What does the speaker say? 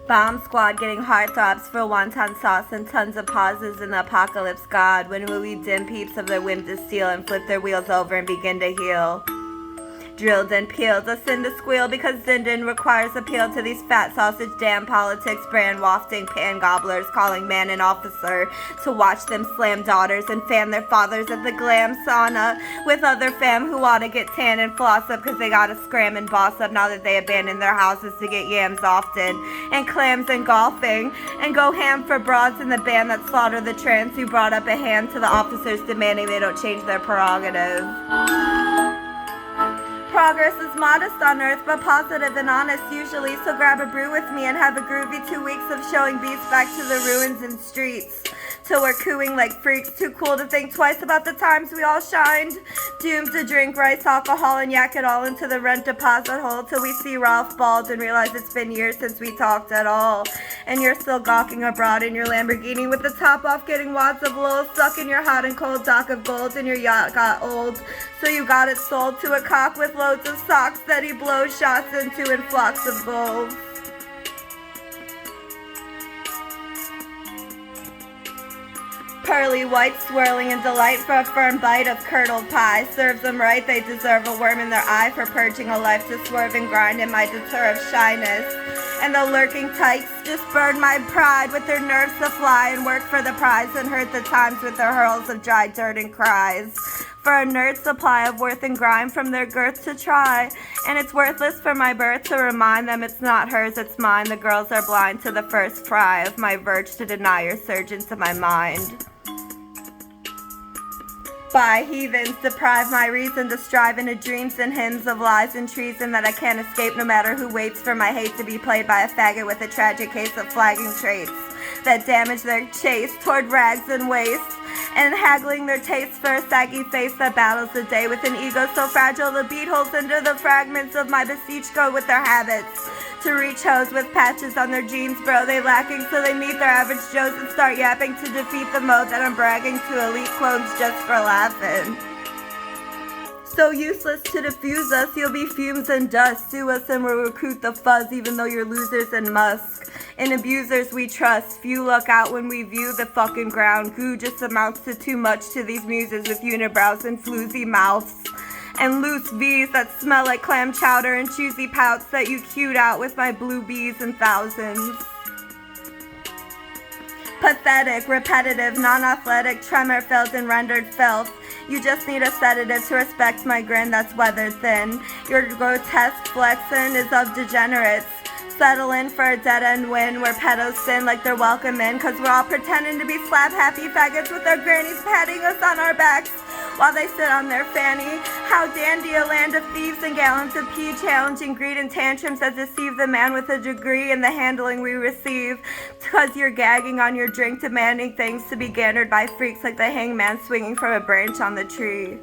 Bomb squad getting heart throbs for wonton sauce and tons of pauses in the apocalypse god. When will we dim peeps of their whim to steal and flip their wheels over and begin to heal? Drilled and peeled, a sin to squeal because Zindon requires appeal to these fat sausage damn politics brand wafting pan gobblers calling man an officer to watch them slam daughters and fan their fathers at the glam sauna with other fam who oughta get tan and floss up because they gotta scram and boss up now that they abandon their houses to get yams often and clams and golfing and go ham for broads in the band that slaughter the trans who brought up a hand to the officers demanding they don't change their prerogative. Progress is modest on earth, but positive and honest usually, so grab a brew with me and have a groovy 2 weeks of showing beats back to the ruins and streets. Till we're cooing like freaks, too cool to think twice about the times we all shined. Doomed to drink rice, alcohol, and yak it all into the rent deposit hole till we see Ralph bald and realize it's been years since we talked at all. And you're still gawking abroad in your Lamborghini with the top off, getting wads of lolz stuck in your hot and cold dock of gold, and your yacht got old. So you got it sold to a cock with loads of socks that he blows shots into in flocks of bulls. Pearly white swirling in delight for a firm bite of curdled pie. Serves them right, they deserve a worm in their eye for purging a life to swerve and grind in my deter of shyness. And the lurking tykes just burn my pride with their nerves to fly and work for the prize and hurt the times with their hurls of dry dirt and cries. For a nerd supply of worth and grime from their girth to try. And it's worthless for my birth to remind them it's not hers, it's mine. The girls are blind to the first cry of my verge to deny your surge into my mind. By heathens deprive my reason to strive into dreams and hymns of lies and treason that I can't escape no matter who waits for my hate to be played by a faggot with a tragic case of flagging traits that damage their chase toward rags and waste and haggling their tastes for a saggy face that battles the day with an ego so fragile the beat holes into the fragments of my beseech go with their habits to reach hoes with patches on their jeans, bro, they lacking, so they meet their average Joes and start yapping to defeat the mode that I'm bragging to elite clones just for laughing. So useless to diffuse us, you'll be fumes and dust. Sue us and we'll recruit the fuzz, even though you're losers and musk. And abusers we trust, few look out when we view the fucking ground. Goo just amounts to too much to these muses with unibrows and floozy mouths. And loose V's that smell like clam chowder and choosy pouts that you queued out with my blue bees and thousands. Pathetic, repetitive, non-athletic, tremor-filled and rendered filth. You just need a sedative to respect my grin that's weathered thin. Your grotesque flexin is of degenerates. Settle in for a dead-end win where pedos sin like they're welcome in, cause we're all pretending to be slap-happy faggots with our grannies patting us on our backs while they sit on their fanny. How dandy a land of thieves and gallons of pee, challenging greed and tantrums that deceive the man with a degree in the handling we receive. Cause you're gagging on your drink, demanding things to be gandered by freaks like the hangman swinging from a branch on the tree.